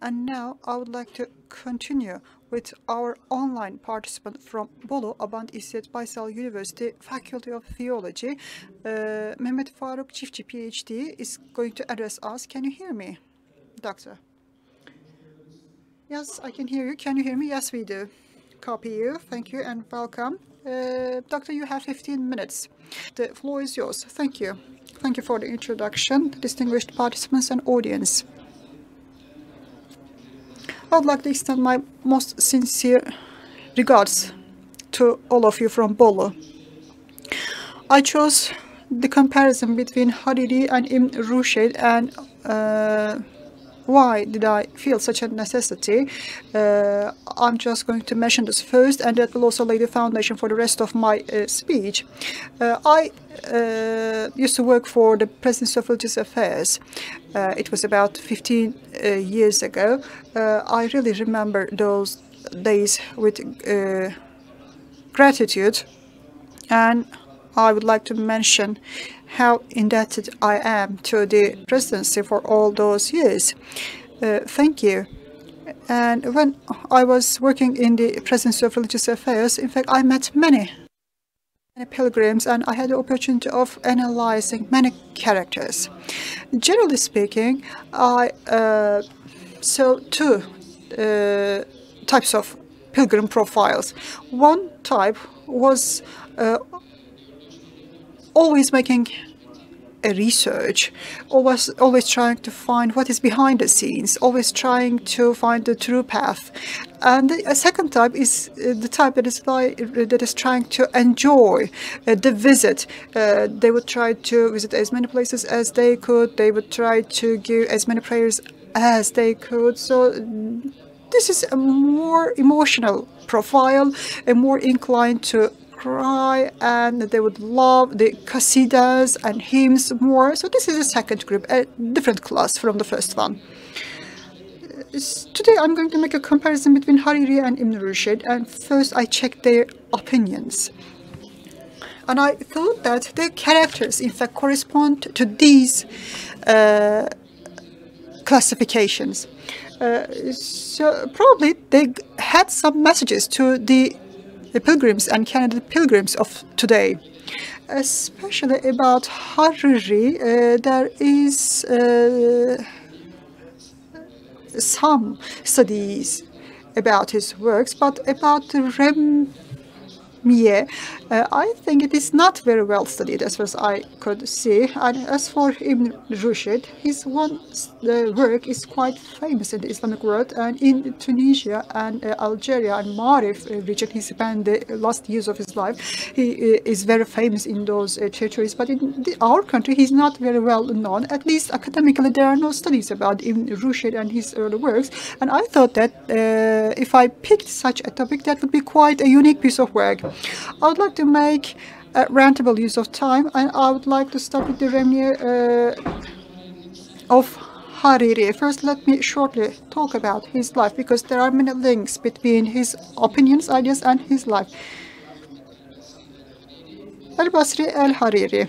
And now I would like to continue with our online participant from Bolu, Abant, İzzet, Baysal University, Faculty of Theology. Mehmet Faruk Ciftci, PhD, is going to address us. Can you hear me, Doctor? Yes, I can hear you. Can you hear me? Yes, we do. Copy you. Thank you and welcome. Doctor, you have 15 minutes. The floor is yours. Thank you. Thank you for the introduction, distinguished participants and audience. I would like to extend my most sincere regards to all of you from Bolu. I chose the comparison between Harîrî and Rüseyd, and why did I feel such a necessity? I'm just going to mention this first, and that will also lay the foundation for the rest of my speech. I used to work for the Presidency of Religious Affairs. It was about 15 years ago. I really remember those days with gratitude, and I would like to mention how indebted I am to the presidency for all those years. Thank you. And when I was working in the Presidency of Religious Affairs, in fact, I met many pilgrims, and I had the opportunity of analyzing many characters. Generally speaking, I saw two types of pilgrim profiles. One type was always making a research, always trying to find what is behind the scenes, always trying to find the true path. And a second type is the type that is trying to enjoy the visit. They would try to visit as many places as they could. They would try to give as many prayers as they could. So this is a more emotional profile, a more inclined to cry, and they would love the qasidas and hymns more. So this is a second group, a different class from the first one. Today I'm going to make a comparison between Harîrî and Rüseyd, and first I checked their opinions. And I thought that their characters in fact correspond to these classifications. So probably they had some messages to the pilgrims and candidate pilgrims of today, especially about Harîrî. There is some studies about his works, but about the I think it is not very well studied as far as I could see. And as for Ibn Rüseyd, his one work is quite famous in the Islamic world, and in Tunisia and Algeria and Marif region he spent the last years of his life. He is very famous in those territories, but in our country he's not very well known. At least academically there are no studies about Ibn Rüseyd and his early works, and I thought that if I picked such a topic, that would be quite a unique piece of work. I would like to make a rentable use of time, and I would like to start with the Remniye of Harîrî. First, let me shortly talk about his life, because there are many links between his opinions, ideas, and his life. El-Basri el-Harîrî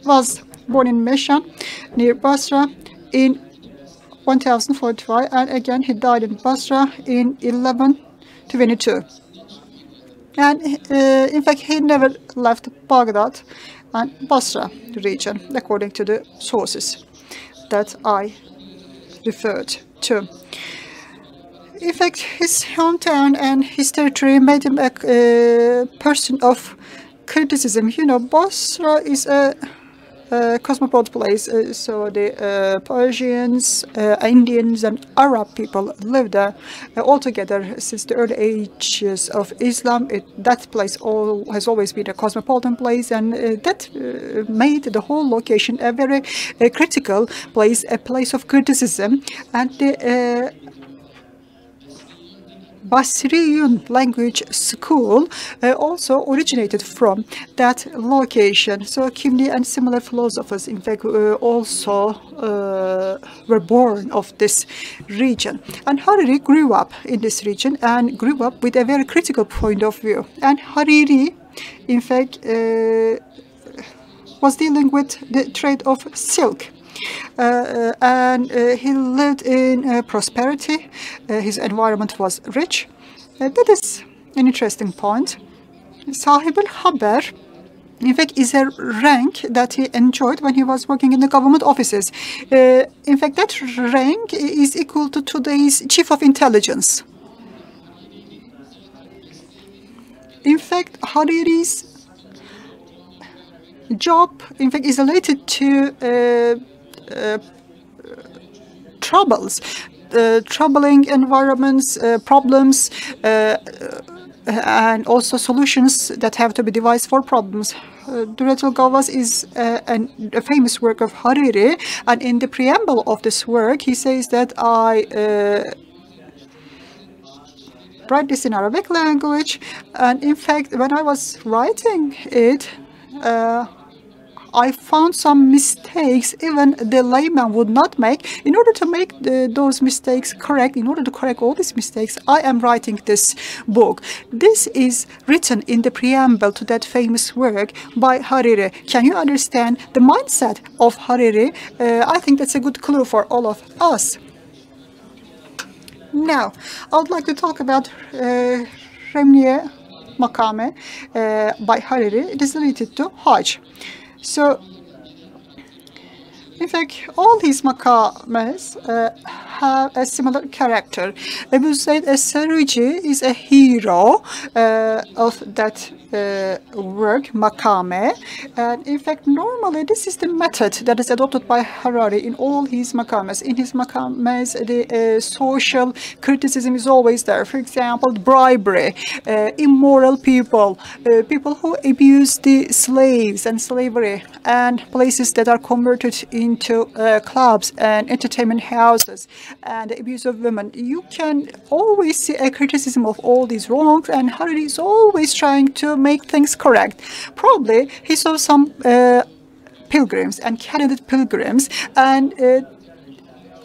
was born in Meshan, near Basra, in 1045, and again he died in Basra in 1122. And in fact, he never left Baghdad and Basra region, according to the sources that I referred to. In fact, his hometown and his territory made him a person of criticism. You know, Basra is a cosmopolitan place, so the Persians, Indians, and Arab people lived there altogether since the early ages of Islam. That place has always been a cosmopolitan place, and that made the whole location a very critical place, a place of criticism. And the Basriyun language school also originated from that location. So Kimli and similar philosophers, in fact, also were born of this region. And Harîrî grew up in this region and grew up with a very critical point of view. And Harîrî, in fact, was dealing with the trade of silk. and he lived in prosperity. His environment was rich. That is an interesting point. Sahib al-Haber, in fact, is a rank that he enjoyed when he was working in the government offices. In fact, that rank is equal to today's chief of intelligence. In fact, Harîrî's job, in fact, is related to troubles, troubling environments, problems, and also solutions that have to be devised for problems. Duratul Gavas is a famous work of Harîrî, and in the preamble of this work, he says that I write this in Arabic language, and in fact, when I was writing it, I found some mistakes even the layman would not make. In order to make those mistakes correct, in order to correct all these mistakes, I am writing this book. This is written in the preamble to that famous work by Harîrî. Can you understand the mindset of Harîrî? I think that's a good clue for all of us. Now, I would like to talk about Remniye Makame by Harîrî. It is related to Hajj. So, in fact, all his makames have a similar character. Rüseyd is a hero of that work, makame. And in fact, normally this is the method that is adopted by Harîrî in all his makames. In his makames, the social criticism is always there. For example, bribery, immoral people, people who abuse the slaves and slavery, and places that are converted into clubs and entertainment houses, and the abuse of women. You can always see a criticism of all these wrongs, and Harîrî is always trying to make things correct. Probably he saw some pilgrims and candidate pilgrims, and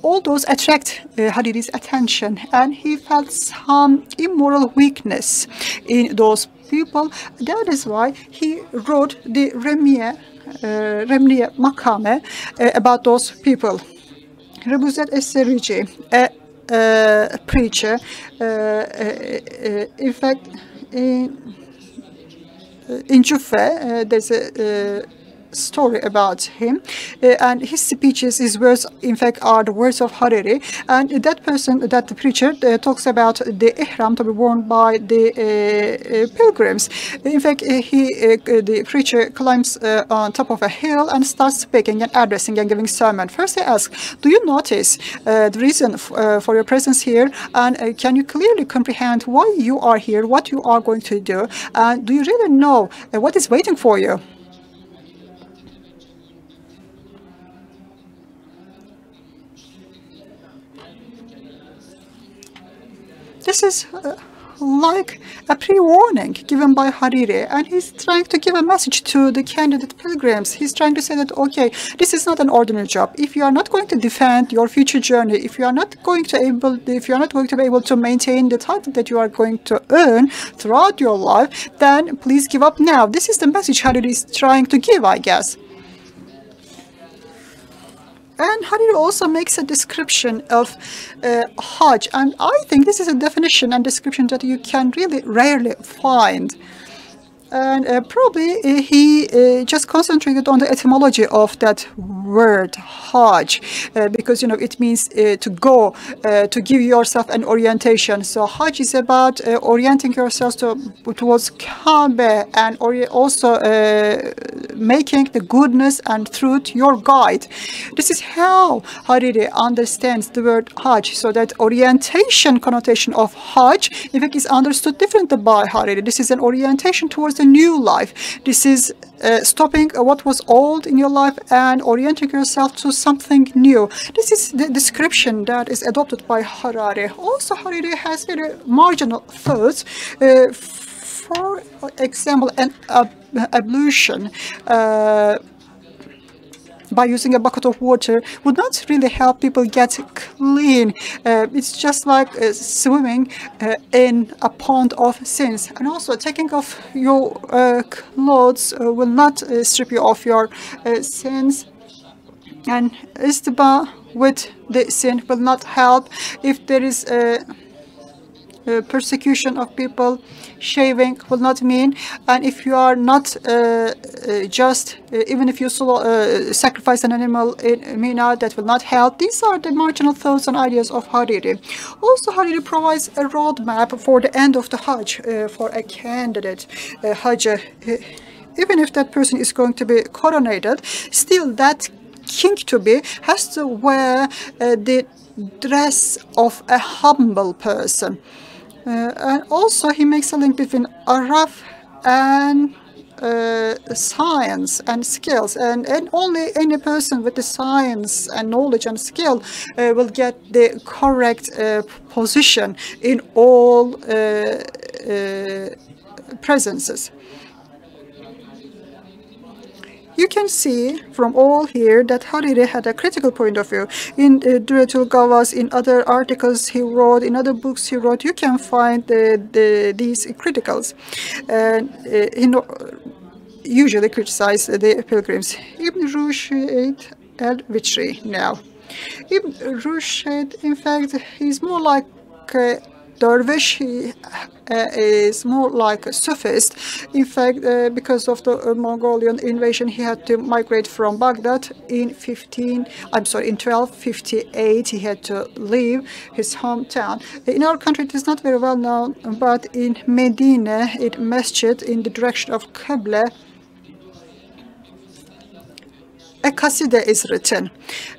all those attract Harîrî's attention, and he felt some immoral weakness in those people. That is why he wrote the Remniye Makame about those people. Rüseyd a preacher, in fact, in Jufe, there's a story about him, and his speeches, his words, in fact, are the words of Harîrî. And that person, that preacher, talks about the ihram to be worn by the pilgrims. In fact, the preacher climbs on top of a hill and starts speaking and addressing and giving sermon. First, he asks, "Do you notice the reason for your presence here? And can you clearly comprehend why you are here, what you are going to do? And do you really know what is waiting for you?" This is like a pre-warning given by Harîrî, and he's trying to give a message to the candidate pilgrims. He's trying to say that, okay, this is not an ordinary job. If you are not going to defend your future journey, if you are not going to be able to maintain the title that you are going to earn throughout your life, then please give up now. This is the message Harîrî is trying to give, I guess. And Harîrî also makes a description of Hajj, and I think this is a definition and description that you can really rarely find. And probably he just concentrated on the etymology of that word, Hajj, because, you know, it means to go, to give yourself an orientation. So Hajj is about orienting yourselves towards Kaaba, and also making the goodness and truth your guide. This is how Harîrî understands the word Hajj, so that orientation connotation of Hajj, in fact, is understood differently by Harîrî. This is an orientation towards a new life. This is stopping what was old in your life and orienting yourself to something new. This is the description that is adopted by Harîrî. Also, Harîrî has very marginal thoughts. For example, an ablution by using a bucket of water would not really help people get clean. It's just like swimming in a pond of sins. And also, taking off your clothes will not strip you of your sins. And istiba with the sin will not help. If there is a persecution of people, shaving will not mean. And if you are not just, even if you sacrifice an animal in Mina, that will not help. These are the marginal thoughts and ideas of Harîrî. Also, Harîrî provides a roadmap for the end of the Hajj for a candidate Hajj. Even if that person is going to be coronated, still that king-to-be has to wear the dress of a humble person. And also he makes a link between araf and science and skills, and only any person with the science and knowledge and skill will get the correct position in all presences. You can see from all here that Harîrî had a critical point of view. In Directorate Gavas, in other articles he wrote, in other books he wrote, you can find these criticals. And he usually criticized the pilgrims. Ibn Rüseyd al-Vitri now. Ibn Rüseyd, in fact, he's more like a dervish. He is more like a Sufist. In fact, because of the Mongolian invasion, he had to migrate from Baghdad in 1258. He had to leave his hometown. In our country, it is not very well known, but in Medina, in Masjid, in the direction of Qibla, a qasida is written,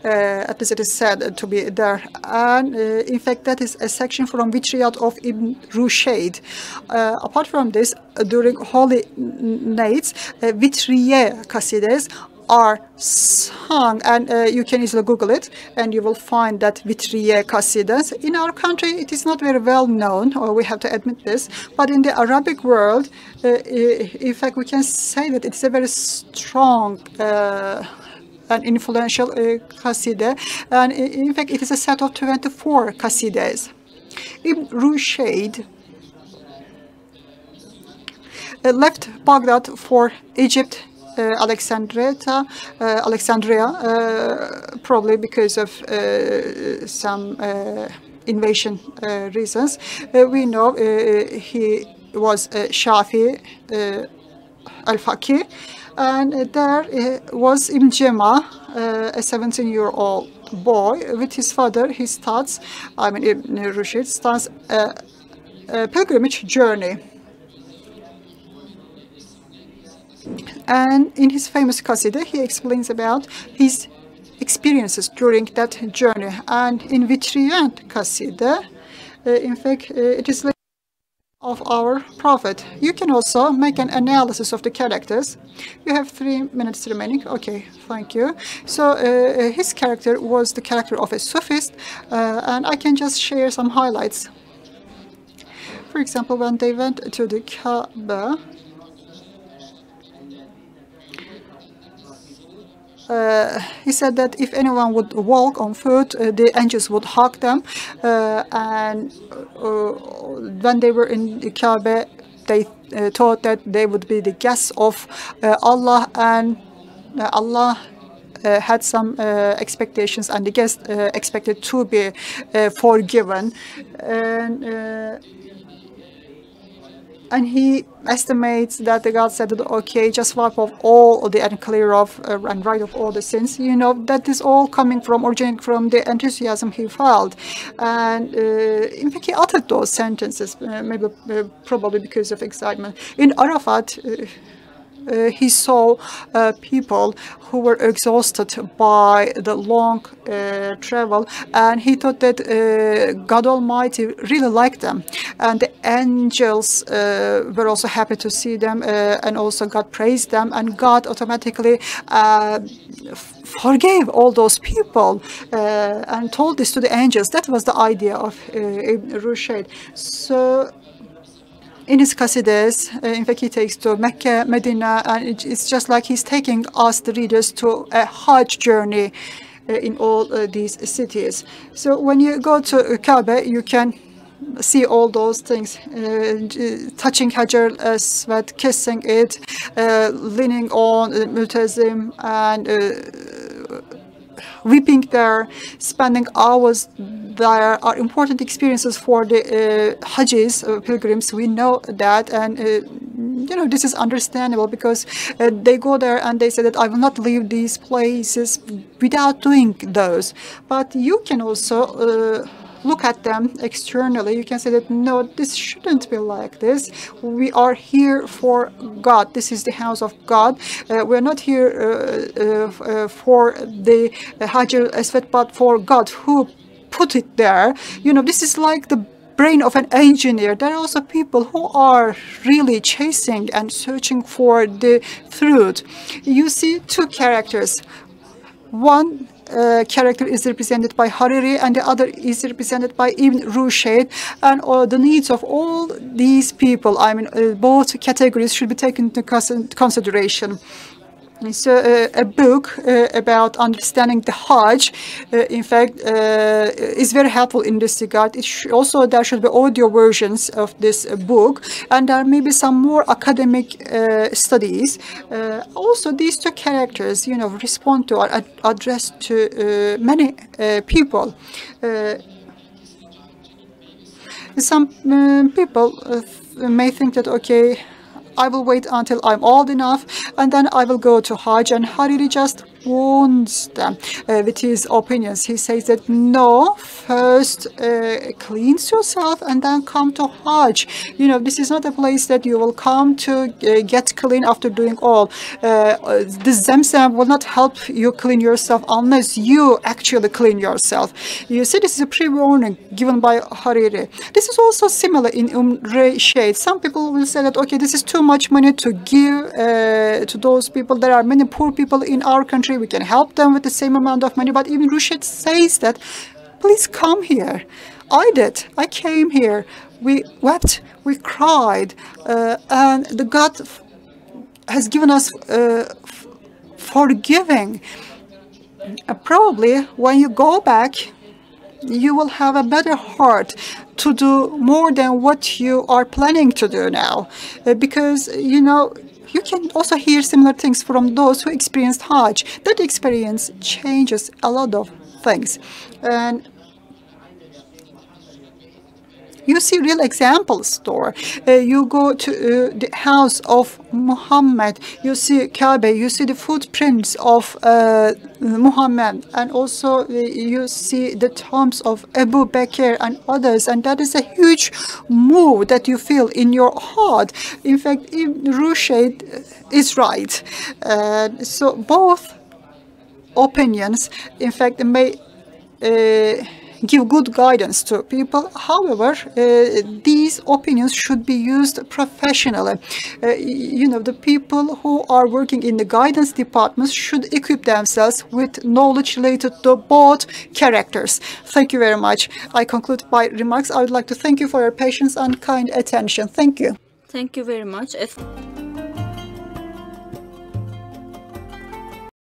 at least it is said to be there, and in fact that is a section from Vitriyat of Ibn Rüseyd. Apart from this, during holy nights, Vitriye qasidas are sung, and you can easily Google it, and you will find that Vitriye qasidas. In our country, it is not very well known, or we have to admit this, but in the Arabic world, in fact, we can say that it's a very strong and influential qasida, and in fact it is a set of 24 qasidas. Ibn Rüseyd left Baghdad for Egypt, Alexandria, probably because of some invasion reasons. We know he was Shafi al-Faqih, and there was Ibn Jema, a 17-year-old boy, with his father. He starts, Ibn Rüseyd starts a pilgrimage journey. And in his famous qasida, he explains about his experiences during that journey. And in Vitriyat qasida, in fact, it is of our prophet. You can also make an analysis of the characters. You have 3 minutes remaining. Okay, thank you. So his character was the character of a Sufist, and I can just share some highlights. For example, when they went to the Kaaba, he said that if anyone would walk on foot, the angels would hug them. And when they were in the Kaaba, they thought that they would be the guests of Allah, and Allah had some expectations, and the guests expected to be forgiven. And he estimates that the God said, okay, just wipe off all the and clear off and write off all the sins. You know, that is all originating from the enthusiasm he felt. And in fact, he uttered those sentences, maybe probably because of excitement. In Arafat, he saw people who were exhausted by the long travel, and he thought that God Almighty really liked them, and the angels were also happy to see them, and also God praised them, and God automatically forgave all those people and told this to the angels. That was the idea of Ibn Rüseyd. So in his qasidas, in fact, he takes to Mecca, Medina, and it's just like he's taking us, the readers, to a Hajj journey in all these cities. So when you go to Kaaba, you can see all those things, touching Hajar al-Aswad, kissing it, leaning on Multazim, and weeping there, spending hours there are important experiences for the Hajjis, pilgrims. We know that, and you know, this is understandable because they go there and they say that I will not leave these places without doing those. But you can also look at them externally. You can say that no, this shouldn't be like this. We are here for God. This is the house of God. We're not here for the Hajar Aswad, but for God who put it there. You know, this is like the brain of an engineer. There are also people who are really chasing and searching for the truth. You see two characters. One character is represented by Harîrî and the other is represented by Ibn Rüseyd, and the needs of all these people, I mean both categories should be taken into consideration. So a book about understanding the Hajj, in fact, is very helpful in this regard. Also, there should be audio versions of this book, and there may be some more academic studies. Also, these two characters, you know, respond to or address to many people. Some people may think that, okay, I will wait until I'm old enough and then I will go to Hajj, and Harîrî just warns them with his opinions. He says that no, first cleanse yourself and then come to Hajj. You know, this is not a place that you will come to get clean after doing all. This Zamzam will not help you clean yourself unless you actually clean yourself. You see, this is a pre-warning given by Harîrî. This is also similar in Umre shade. Some people will say that, okay, this is too much money to give to those people. There are many poor people in our country. We can help them with the same amount of money. But even Rüseyd says that, please come here. I did. I came here. We wept. We cried. And the God has given us forgiving. Probably when you go back, you will have a better heart to do more than what you are planning to do now. Because, you know, you can also hear similar things from those who experienced Hajj. That experience changes a lot of things. And you see real examples there. You go to the house of Muhammed, you see Kaaba, you see the footprints of Muhammed, and also you see the tombs of Abu Bekr and others, and that is a huge move that you feel in your heart. In fact, Rüseyd is right. So both opinions, in fact, may give good guidance to people. However, these opinions should be used professionally. You know, the people who are working in the guidance departments should equip themselves with knowledge related to both characters. Thank you very much. I conclude my remarks. I would like to thank you for your patience and kind attention. Thank you. Thank you very much.